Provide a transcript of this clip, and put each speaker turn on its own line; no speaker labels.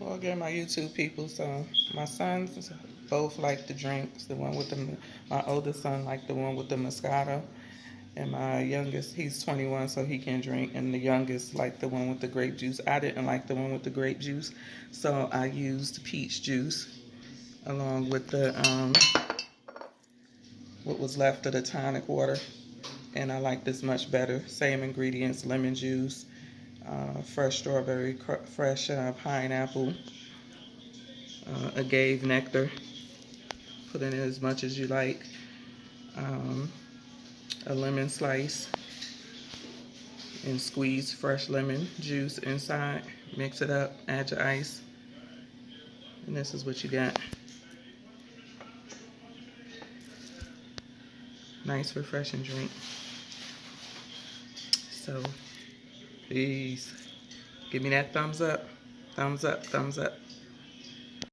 Well, again, my YouTube people. So my sons both like the drinks. The one with my oldest son like the one with the Moscato, and my youngest, he's 21, so he can drink. And the youngest like the one with the grape juice. I didn't like the one with the grape juice, so I used peach juice along with the what was left of the tonic water. And I like this much better. Same ingredients: lemon juice, fresh strawberry, fresh pineapple, agave nectar. Put in as much as you like. Um, a lemon slice and squeeze fresh lemon juice inside. Mix it up, add your ice, and this is what you got. Nice, refreshing drink. So, peace. Give me that thumbs up, thumbs up, thumbs up.